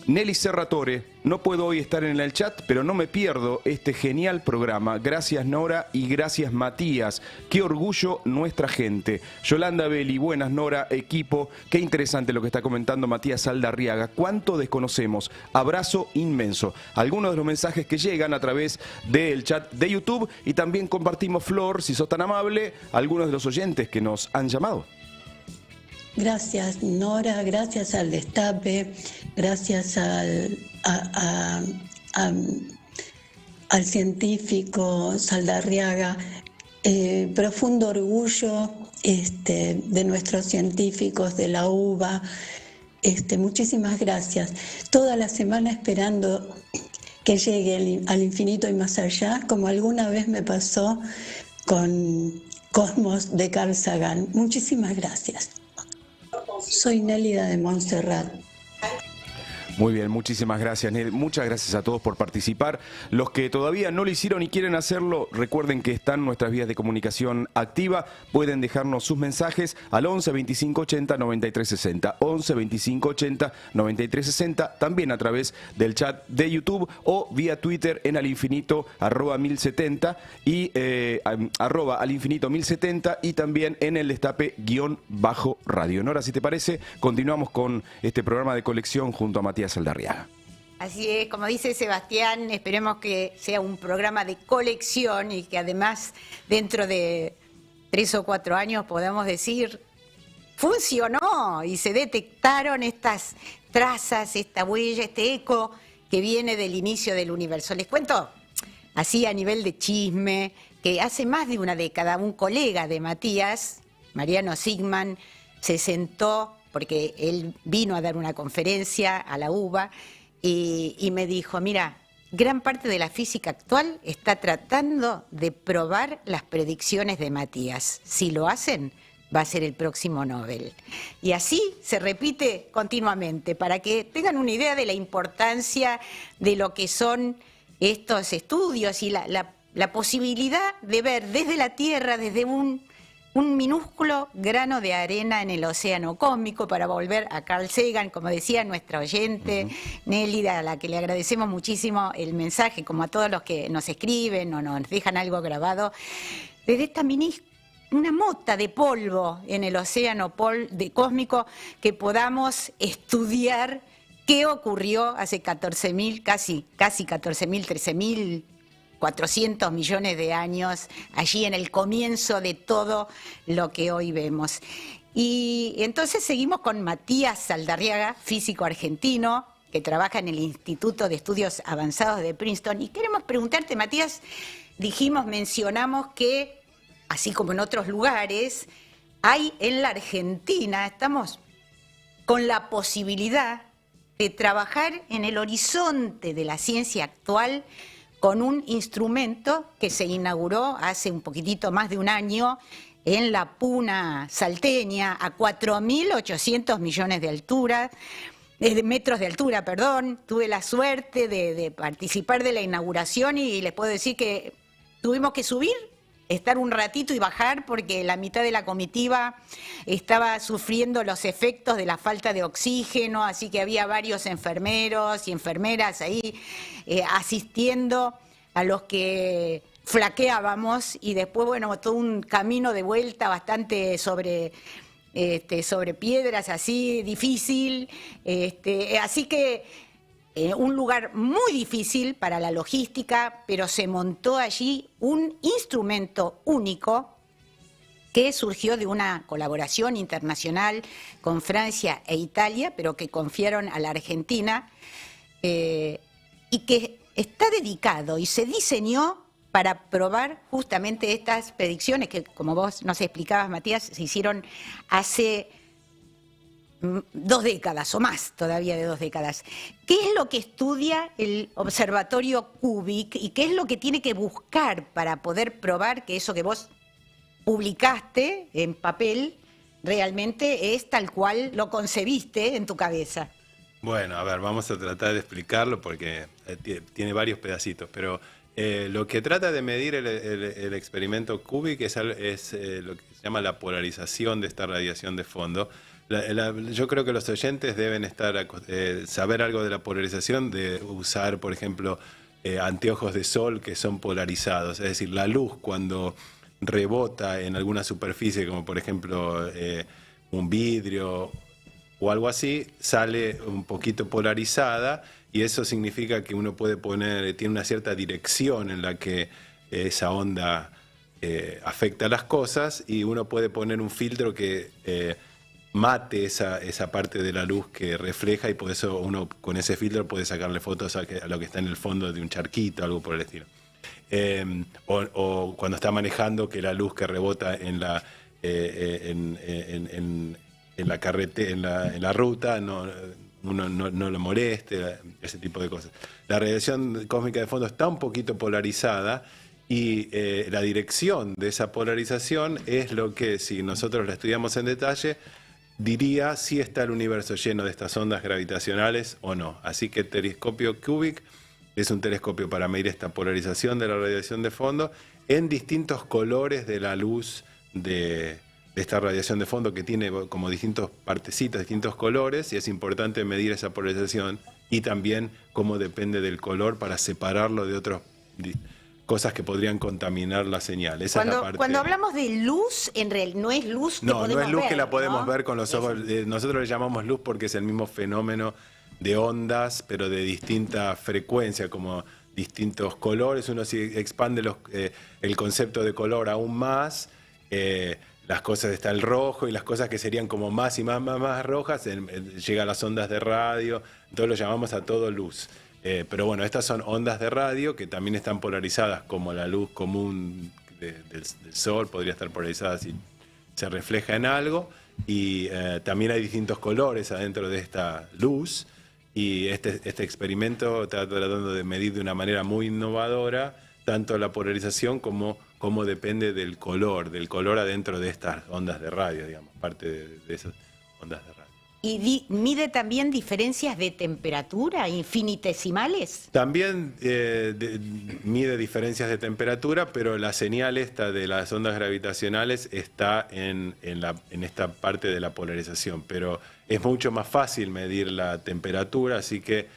Nelly Serratore, no puedo hoy estar en el chat, pero no me pierdo este genial programa. Gracias Nora y gracias Matías. Qué orgullo nuestra gente. Yolanda Belli, buenas Nora, equipo. Qué interesante lo que está comentando Matías Saldarriaga. Cuánto desconocemos. Abrazo inmenso. Algunos de los mensajes que llegan a través del chat de YouTube y también compartimos, Flor, si sos tan amable, algunos de los oyentes que nos han llamado. Gracias Nora, gracias al Destape, gracias al científico Saldarriaga. Profundo orgullo de nuestros científicos de la UBA. Muchísimas gracias. Toda la semana esperando que llegue al infinito y más allá, como alguna vez me pasó con Cosmos de Carl Sagan. Muchísimas gracias. Soy Nélida de Montserrat. Muy bien, muchísimas gracias, Nel. Muchas gracias a todos por participar. Los que todavía no lo hicieron y quieren hacerlo, recuerden que están nuestras vías de comunicación activa. Pueden dejarnos sus mensajes al 11 25 80 93 60. 11 25 80 93 60. También a través del chat de YouTube o vía Twitter en alinfinito @1070 y @alinfinito 1070 y también en el Destape_radio. Nora, si te parece, continuamos con este programa de colección junto a Matías Saldarriaga. Así es, como dice Sebastián, esperemos que sea un programa de colección y que además dentro de 3 o 4 años podamos decir, funcionó y se detectaron estas trazas, esta huella, este eco que viene del inicio del universo. Les cuento, así a nivel de chisme, que hace más de una década un colega de Matías, Mariano Sigman, se sentó porque él vino a dar una conferencia a la UBA y me dijo, mira, gran parte de la física actual está tratando de probar las predicciones de Matías. Si lo hacen, va a ser el próximo Nobel. Y así se repite continuamente, para que tengan una idea de la importancia de lo que son estos estudios y la posibilidad de ver desde la Tierra, desde un minúsculo grano de arena en el océano cósmico, para volver a Carl Sagan, como decía nuestra oyente, Nélida, a la que le agradecemos muchísimo el mensaje, como a todos los que nos escriben o nos dejan algo grabado, desde esta una mota de polvo en el océano cósmico, que podamos estudiar qué ocurrió hace 14.000, casi 14.000, 13.400 millones de años, allí en el comienzo de todo lo que hoy vemos. Y entonces seguimos con Matías Saldarriaga, físico argentino, que trabaja en el Instituto de Estudios Avanzados de Princeton. Y queremos preguntarte, Matías, mencionamos que, así como en otros lugares, hay en la Argentina, estamos con la posibilidad de trabajar en el horizonte de la ciencia actual con un instrumento que se inauguró hace un poquitito más de un año en la Puna salteña, a 4.800 millones de altura, metros de altura, perdón. Tuve la suerte de participar de la inauguración y les puedo decir que tuvimos que subir, estar un ratito y bajar porque la mitad de la comitiva estaba sufriendo los efectos de la falta de oxígeno, así que había varios enfermeros y enfermeras ahí asistiendo a los que flaqueábamos, y después, bueno, todo un camino de vuelta bastante sobre piedras, así, difícil. Así que un lugar muy difícil para la logística, pero se montó allí un instrumento único que surgió de una colaboración internacional con Francia e Italia, pero que confiaron a la Argentina, y que está dedicado y se diseñó para probar justamente estas predicciones que, como vos nos explicabas, Matías, se hicieron hace 2 décadas o más todavía de 2 décadas. ¿Qué es lo que estudia el Observatorio CUBIC y qué es lo que tiene que buscar para poder probar que eso que vos publicaste en papel realmente es tal cual lo concebiste en tu cabeza? Bueno, a ver, vamos a tratar de explicarlo porque tiene varios pedacitos, pero lo que trata de medir el experimento CUBIC es lo que se llama la polarización de esta radiación de fondo. Yo creo que los oyentes deben saber algo de la polarización, de usar, por ejemplo, anteojos de sol que son polarizados. Es decir, la luz cuando rebota en alguna superficie, como por ejemplo un vidrio o algo así, sale un poquito polarizada, y eso significa que uno tiene una cierta dirección en la que esa onda afecta a las cosas, y uno puede poner un filtro que mate esa parte de la luz que refleja, y por eso uno con ese filtro puede sacarle fotos a lo que está en el fondo de un charquito, algo por el estilo. O cuando está manejando, que la luz que rebota en la ruta uno no lo moleste, ese tipo de cosas. La radiación cósmica de fondo está un poquito polarizada, y la dirección de esa polarización es lo que, si nosotros la estudiamos en detalle, diría si está el universo lleno de estas ondas gravitacionales o no. Así que el telescopio CUBIC es un telescopio para medir esta polarización de la radiación de fondo en distintos colores de la luz de esta radiación de fondo, que tiene como distintos partecitas, distintos colores, y es importante medir esa polarización y también cómo depende del color para separarlo de otras cosas que podrían contaminar la señal. Esa es la parte. Cuando hablamos de luz, en realidad no es luz que podemos ver. No es luz que la podemos ver con los ojos. Nosotros le llamamos luz porque es el mismo fenómeno de ondas, pero de distinta frecuencia, como distintos colores. Uno, si expande el concepto de color aún más, las cosas, está el rojo, y las cosas que serían como más y más rojas, llega a las ondas de radio. Entonces lo llamamos a todo luz. Pero bueno, estas son ondas de radio que también están polarizadas, como la luz común del sol podría estar polarizada si se refleja en algo, y también hay distintos colores adentro de esta luz, y este experimento está tratando de medir de una manera muy innovadora tanto la polarización como depende del color adentro de estas ondas de radio, digamos, parte de esas ondas de radio. ¿Y mide también diferencias de temperatura infinitesimales? También mide diferencias de temperatura, pero la señal esta de las ondas gravitacionales está en esta parte de la polarización. Pero es mucho más fácil medir la temperatura, así que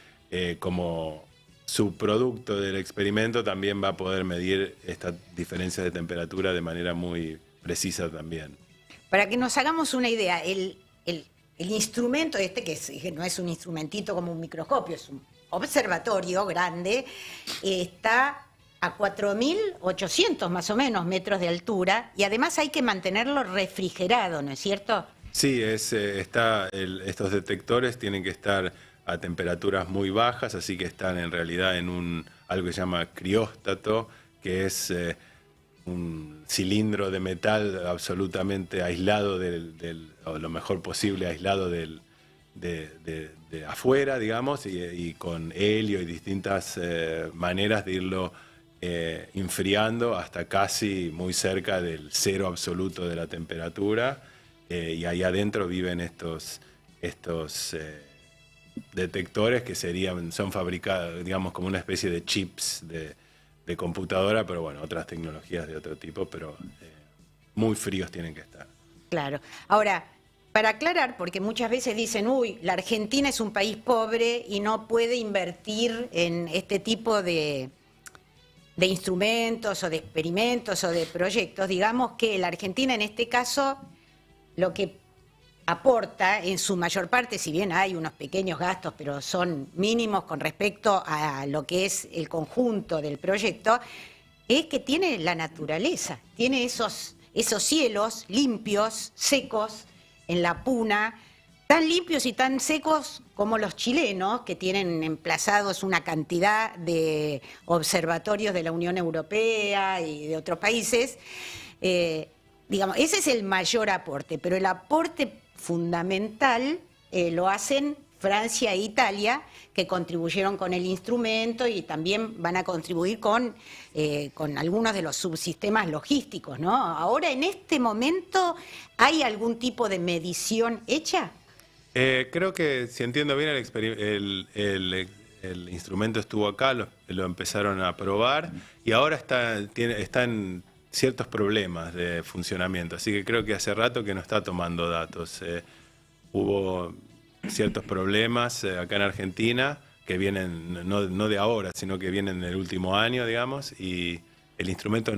como subproducto del experimento también va a poder medir estas diferencias de temperatura de manera muy precisa también. Para que nos hagamos una idea, el instrumento que no es un instrumentito como un microscopio, es un observatorio grande, está a 4.800 más o menos metros de altura, y además hay que mantenerlo refrigerado, ¿no es cierto? Sí, estos detectores tienen que estar a temperaturas muy bajas, así que están en realidad en algo que se llama crióstato, que es un cilindro de metal absolutamente aislado o lo mejor posible aislado de afuera, digamos, y con helio y distintas maneras de irlo enfriando hasta casi muy cerca del cero absoluto de la temperatura, y ahí adentro viven estos detectores que son fabricados, digamos, como una especie de chips de computadora, pero bueno, otras tecnologías de otro tipo, pero muy fríos tienen que estar. Claro. Ahora, para aclarar, porque muchas veces dicen, uy, la Argentina es un país pobre y no puede invertir en este tipo de instrumentos o de experimentos o de proyectos. Digamos que la Argentina en este caso lo que aporta en su mayor parte, si bien hay unos pequeños gastos, pero son mínimos con respecto a lo que es el conjunto del proyecto, es que tiene la naturaleza, tiene esos cielos limpios, secos, en la Puna, tan limpios y tan secos como los chilenos, que tienen emplazados una cantidad de observatorios de la Unión Europea y de otros países. Digamos, ese es el mayor aporte, pero el aporte fundamental lo hacen Francia e Italia, que contribuyeron con el instrumento y también van a contribuir con algunos de los subsistemas logísticos, ¿no? Ahora, en este momento, ¿hay algún tipo de medición hecha? Creo que, si entiendo bien, el instrumento estuvo acá, lo empezaron a probar y ahora está en ciertos problemas de funcionamiento, así que creo que hace rato que no está tomando datos. Hubo ciertos problemas acá en Argentina que vienen no de ahora, sino que vienen del último año, digamos, y el instrumento,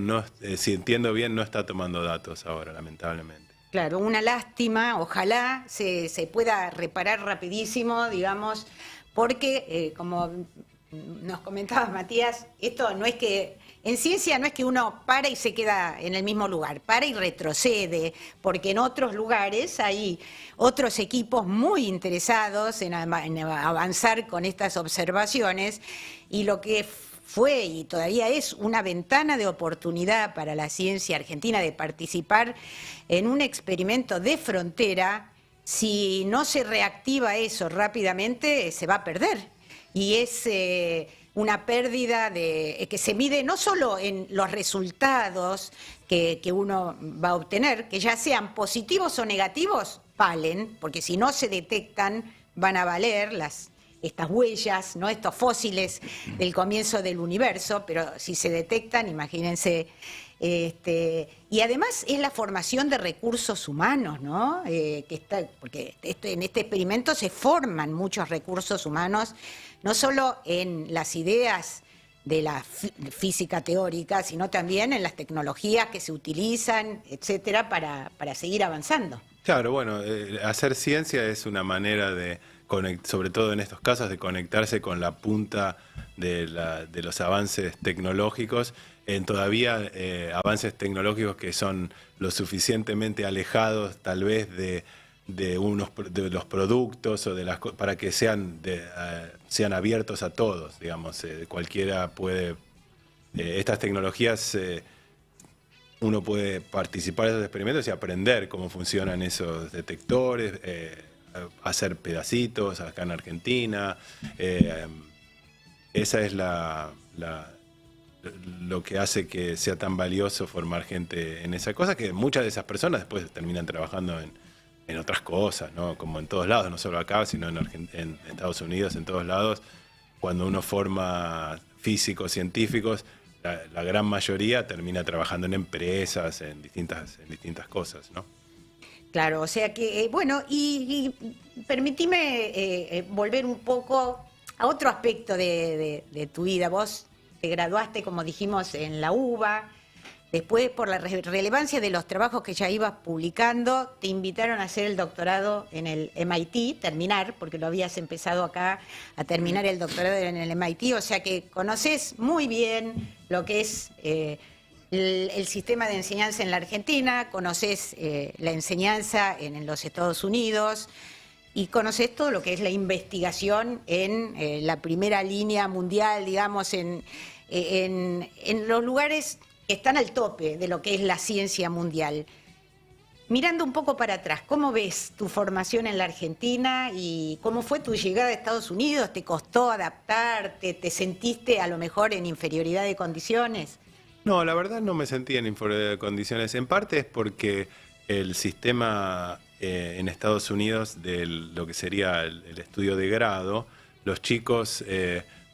si entiendo bien, no está tomando datos ahora, lamentablemente. Claro, una lástima, ojalá se pueda reparar rapidísimo, digamos, porque como nos comentaba Matías, esto no es que, en ciencia no es que uno para y se queda en el mismo lugar, para y retrocede, porque en otros lugares hay otros equipos muy interesados en avanzar con estas observaciones, y lo que fue y todavía es una ventana de oportunidad para la ciencia argentina de participar en un experimento de frontera, si no se reactiva eso rápidamente, se va a perder. Y es una pérdida que se mide no solo en los resultados que uno va a obtener, que ya sean positivos o negativos, valen, porque si no se detectan van a valer estas huellas, ¿no? Estos fósiles del comienzo del universo, pero si se detectan, imagínense. Y además es la formación de recursos humanos, ¿no? Porque en este experimento se forman muchos recursos humanos, no solo en las ideas de la física teórica, sino también en las tecnologías que se utilizan, etcétera, para seguir avanzando. Claro, bueno, hacer ciencia es una manera sobre todo en estos casos, de conectarse con la punta de los avances tecnológicos, en todavía avances tecnológicos que son lo suficientemente alejados tal vez de los productos o para que sean abiertos a todos, digamos. Cualquiera puede, estas tecnologías, uno puede participar de esos experimentos y aprender cómo funcionan esos detectores, hacer pedacitos acá en Argentina. Esa es lo que hace que sea tan valioso formar gente en esa cosa, que muchas de esas personas después terminan trabajando en otras cosas, ¿no? Como en todos lados, no solo acá, sino en Estados Unidos, en todos lados. Cuando uno forma físicos, científicos, la gran mayoría termina trabajando en empresas, en distintas cosas, ¿no? Claro, o sea que, bueno, y permitime volver un poco a otro aspecto de tu vida. Vos te graduaste, como dijimos, en la UBA. Después, por la relevancia de los trabajos que ya ibas publicando, te invitaron a hacer el doctorado en el MIT, terminar, porque lo habías empezado acá, a terminar el doctorado en el MIT, o sea que conoces muy bien lo que es el sistema de enseñanza en la Argentina, conoces la enseñanza en los Estados Unidos y conoces todo lo que es la investigación en la primera línea mundial, digamos, en los lugares que están al tope de lo que es la ciencia mundial. Mirando un poco para atrás, ¿cómo ves tu formación en la Argentina y cómo fue tu llegada a Estados Unidos? ¿Te costó adaptarte? ¿Te sentiste a lo mejor en inferioridad de condiciones? No, la verdad no me sentí en inferioridad de condiciones. En parte es porque el sistema en Estados Unidos de lo que sería el estudio de grado, los chicos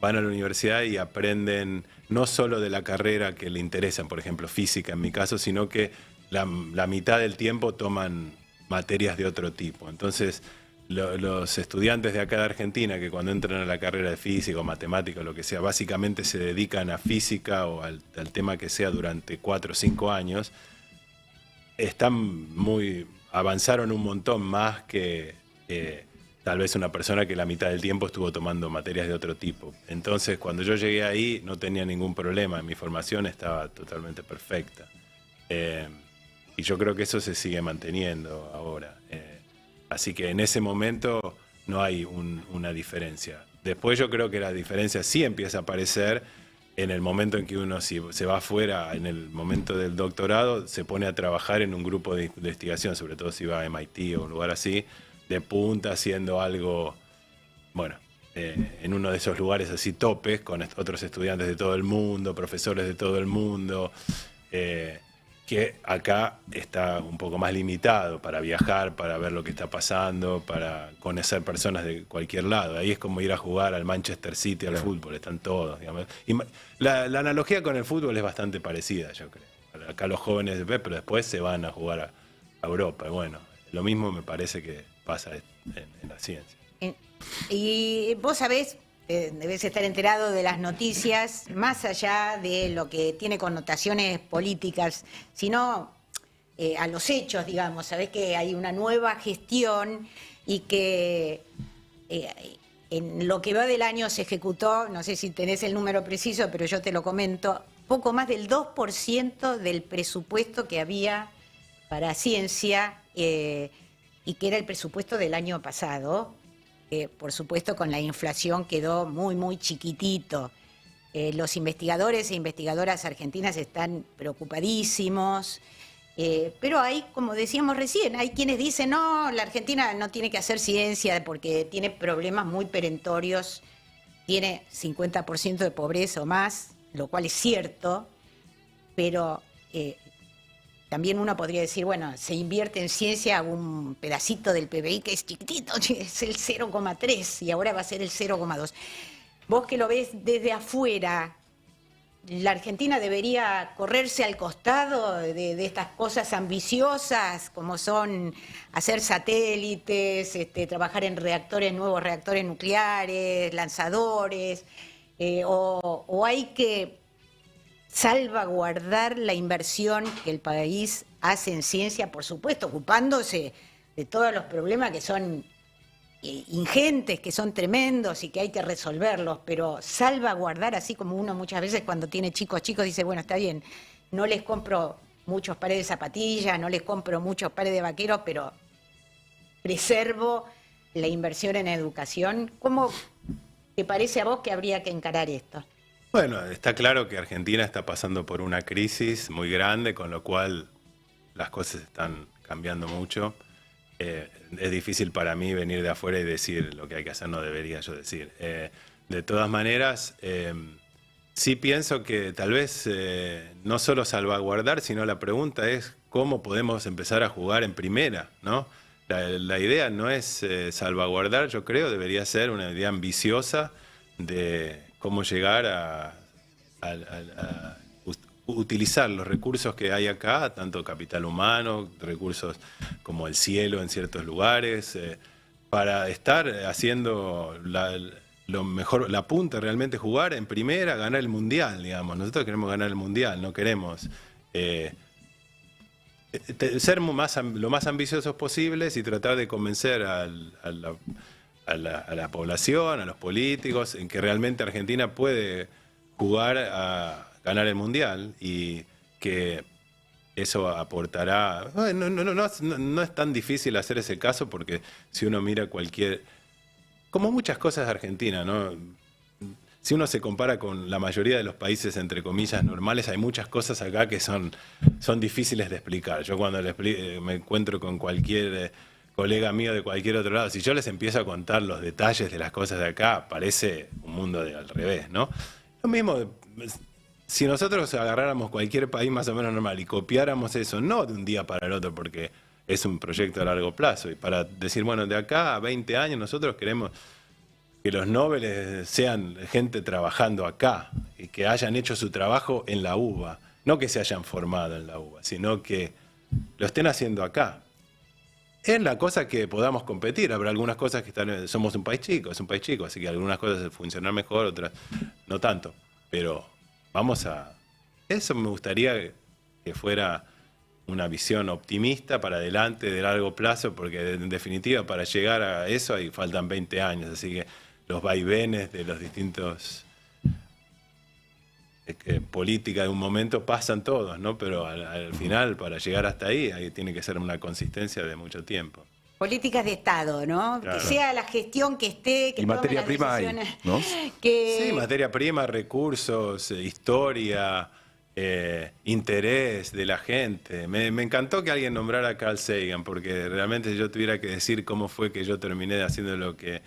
van a la universidad y aprenden no solo de la carrera que le interesan, por ejemplo, física en mi caso, sino que la mitad del tiempo toman materias de otro tipo. Entonces, los estudiantes de acá de Argentina, que cuando entran a la carrera de física o matemática o lo que sea, básicamente se dedican a física o al tema que sea durante 4 o 5 años, avanzaron un montón más que tal vez una persona que la mitad del tiempo estuvo tomando materias de otro tipo. Entonces, cuando yo llegué ahí, no tenía ningún problema. Mi formación estaba totalmente perfecta. Y yo creo que eso se sigue manteniendo ahora. Así que en ese momento no hay una diferencia. Después yo creo que la diferencia sí empieza a aparecer en el momento en que uno, si se va afuera, en el momento del doctorado, se pone a trabajar en un grupo de investigación, sobre todo si va a MIT o un lugar así, de punta, haciendo algo, bueno, en uno de esos lugares así topes, con otros estudiantes de todo el mundo, profesores de todo el mundo, que acá está un poco más limitado para viajar, para ver lo que está pasando, para conocer personas de cualquier lado. Ahí es como ir a jugar al Manchester City, al fútbol, están todos, digamos. Y la analogía con el fútbol es bastante parecida, yo creo. Acá los jóvenes, pero después se van a jugar a Europa. Y bueno, lo mismo me parece que pasa en la ciencia. Y vos sabés, debes estar enterado de las noticias, más allá de lo que tiene connotaciones políticas, sino a los hechos, digamos. Sabés que hay una nueva gestión y que en lo que va del año se ejecutó, no sé si tenés el número preciso, pero yo te lo comento, poco más del 2% del presupuesto que había para ciencia y que era el presupuesto del año pasado. Por supuesto, con la inflación quedó muy, muy chiquitito. Los investigadores e investigadoras argentinas están preocupadísimos, pero hay, como decíamos recién, hay quienes dicen, no, la Argentina no tiene que hacer ciencia porque tiene problemas muy perentorios, tiene 50% de pobreza o más, lo cual es cierto, pero también uno podría decir, bueno, se invierte en ciencia un pedacito del PBI que es chiquitito, es el 0,3 y ahora va a ser el 0,2. Vos que lo ves desde afuera, ¿la Argentina debería correrse al costado de estas cosas ambiciosas como son hacer satélites, trabajar en reactores, nuevos reactores nucleares, lanzadores, o hay que salvaguardar la inversión que el país hace en ciencia, por supuesto, ocupándose de todos los problemas que son ingentes, que son tremendos y que hay que resolverlos, pero salvaguardar, así como uno muchas veces cuando tiene chicos dice, bueno, está bien, no les compro muchos pares de zapatillas, no les compro muchos pares de vaqueros, pero preservo la inversión en educación. ¿Cómo te parece a vos que habría que encarar esto? Bueno, está claro que Argentina está pasando por una crisis muy grande, con lo cual las cosas están cambiando mucho. Es difícil para mí venir de afuera y decir lo que hay que hacer, no debería yo decir. De todas maneras, sí pienso que tal vez no solo salvaguardar, sino la pregunta es cómo podemos empezar a jugar en primera, ¿no? La idea no es salvaguardar, yo creo, debería ser una idea ambiciosa de cómo llegar a utilizar los recursos que hay acá, tanto capital humano, recursos como el cielo en ciertos lugares, para estar haciendo lo mejor, la punta realmente, jugar en primera, ganar el mundial, digamos. Nosotros queremos ganar el mundial, no queremos ser lo más ambiciosos posibles y tratar de convencer a la población, a los políticos, en que realmente Argentina puede jugar a ganar el mundial y que eso aportará. No es tan difícil hacer ese caso, porque si uno mira como muchas cosas de Argentina, ¿no? Si uno se compara con la mayoría de los países, entre comillas, normales, hay muchas cosas acá que son difíciles de explicar. Yo cuando me encuentro con cualquier colega mío de cualquier otro lado, si yo les empiezo a contar los detalles de las cosas de acá, parece un mundo al revés, ¿no? Lo mismo, si nosotros agarráramos cualquier país más o menos normal y copiáramos eso, no de un día para el otro, porque es un proyecto a largo plazo, y para decir, bueno, de acá a 20 años nosotros queremos que los nobles sean gente trabajando acá y que hayan hecho su trabajo en la UBA, no que se hayan formado en la UBA, sino que lo estén haciendo acá. Es la cosa que podamos competir. Habrá algunas cosas que somos un país chico, así que algunas cosas funcionan mejor, otras no tanto. Pero eso me gustaría que fuera una visión optimista para adelante, de largo plazo, porque en definitiva para llegar a eso faltan 20 años, así que los vaivenes de los distintos políticas de un momento pasan todos, ¿no? Pero al final, para llegar hasta ahí tiene que ser una consistencia de mucho tiempo. Políticas de Estado, ¿no? Claro. Que sea la gestión que esté, que y materia prima hay, ¿no? Sí, materia prima, recursos, historia, interés de la gente. Me encantó que alguien nombrara a Carl Sagan, porque realmente si yo tuviera que decir cómo fue que yo terminé haciendo lo que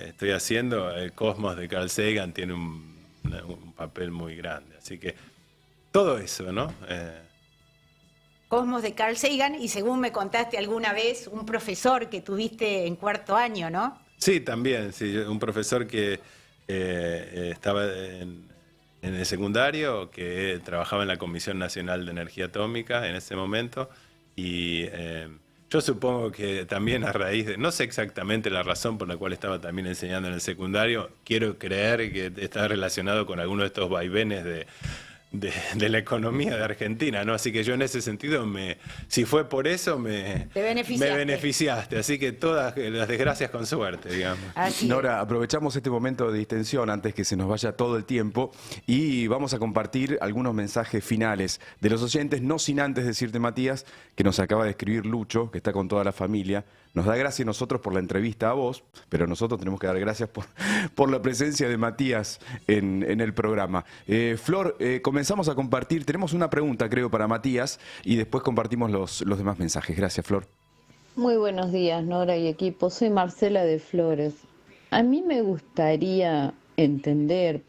estoy haciendo, el Cosmos de Carl Sagan tiene un papel muy grande. Así que todo eso, ¿no? Cosmos de Carl Sagan, y según me contaste alguna vez, un profesor que tuviste en cuarto año, ¿no? Sí, también, sí, un profesor que estaba en el secundario, que trabajaba en la Comisión Nacional de Energía Atómica en ese momento, y yo supongo que también a raíz de, no sé exactamente la razón por la cual estaba también enseñando en el secundario, quiero creer que está relacionado con alguno de estos vaivenes de la economía de Argentina, ¿no? Así que yo en ese sentido, si fue por eso, me beneficiaste. Así que todas las desgracias con suerte, digamos. Nora, aprovechamos este momento de distensión antes que se nos vaya todo el tiempo y vamos a compartir algunos mensajes finales de los oyentes, no sin antes decirte, Matías, que nos acaba de escribir Lucho, que está con toda la familia. Nos da gracias nosotros por la entrevista a vos, pero nosotros tenemos que dar gracias por la presencia de Matías en el programa. Flor, comenzamos a compartir. Tenemos una pregunta, creo, para Matías y después compartimos los demás mensajes. Gracias, Flor. Muy buenos días, Nora y equipo. Soy Marcela de Flores. A mí me gustaría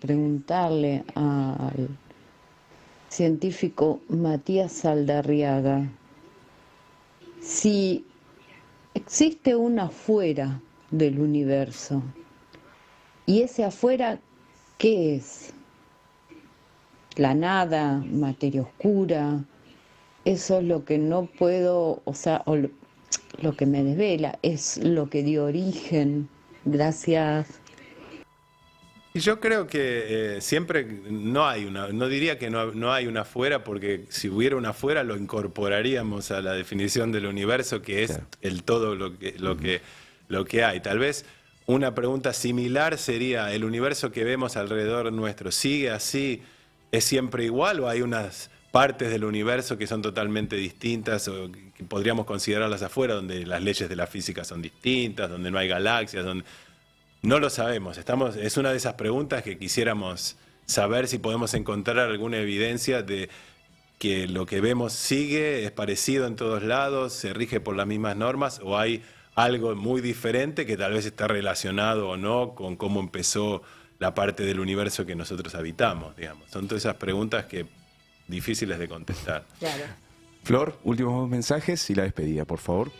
preguntarle al científico Matías Saldarriaga si existe un afuera del universo. ¿Y ese afuera qué es? La nada, materia oscura. Eso es lo que no puedo, lo que me desvela, es lo que dio origen. Gracias. Y yo creo que siempre no diría que no hay una afuera, porque si hubiera una afuera lo incorporaríamos a la definición del universo, que es el todo lo que hay. Tal vez una pregunta similar sería, ¿el universo que vemos alrededor nuestro sigue así? ¿Es siempre igual o hay unas partes del universo que son totalmente distintas o que podríamos considerarlas afuera, donde las leyes de la física son distintas, donde no hay galaxias, donde... No lo sabemos. Es una de esas preguntas que quisiéramos saber si podemos encontrar alguna evidencia de que lo que vemos sigue, es parecido en todos lados, se rige por las mismas normas, o hay algo muy diferente que tal vez está relacionado o no con cómo empezó la parte del universo que nosotros habitamos, digamos. Son todas esas preguntas difíciles de contestar. Claro. Flor, últimos mensajes y la despedida, por favor.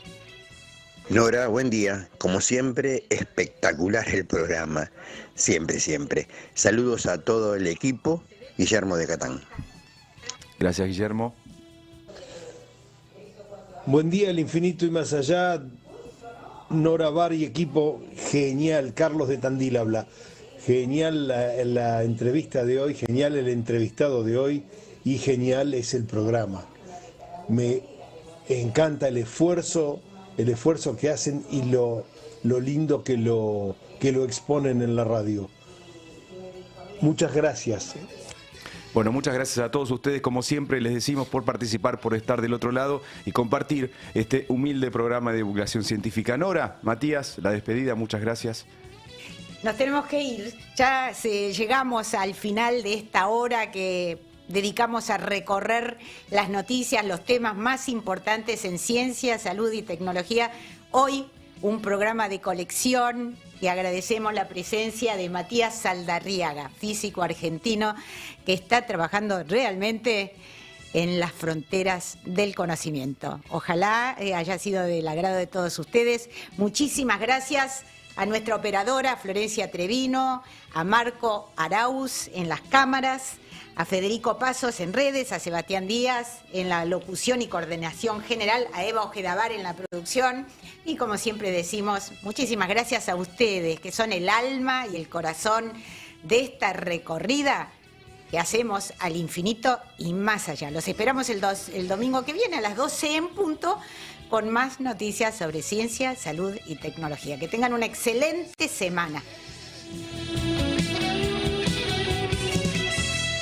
Nora, buen día. Como siempre, espectacular el programa. Siempre, siempre. Saludos a todo el equipo. Guillermo de Catán. Gracias, Guillermo. Buen día, el infinito y más allá. Nora Bar y equipo, genial. Carlos de Tandil habla. Genial la entrevista de hoy, genial el entrevistado de hoy y genial es el programa. Me encanta el esfuerzo que hacen y lo lindo que lo exponen en la radio. Muchas gracias. Bueno, muchas gracias a todos ustedes, como siempre les decimos, por participar, por estar del otro lado y compartir este humilde programa de divulgación científica. Nora, Matías, la despedida, muchas gracias. Nos tenemos que ir, ya llegamos al final de esta hora que dedicamos a recorrer las noticias, los temas más importantes en ciencia, salud y tecnología. Hoy un programa de colección y agradecemos la presencia de Matías Saldarriaga, físico argentino que está trabajando realmente en las fronteras del conocimiento. Ojalá haya sido del agrado de todos ustedes. Muchísimas gracias a nuestra operadora Florencia Trevino, a Marco Arauz en las cámaras, a Federico Pasos en redes, a Sebastián Díaz en la locución y coordinación general, a Eva Ojedavar en la producción y como siempre decimos, muchísimas gracias a ustedes que son el alma y el corazón de esta recorrida que hacemos al infinito y más allá. Los esperamos el domingo que viene a las 12 en punto con más noticias sobre ciencia, salud y tecnología. Que tengan una excelente semana.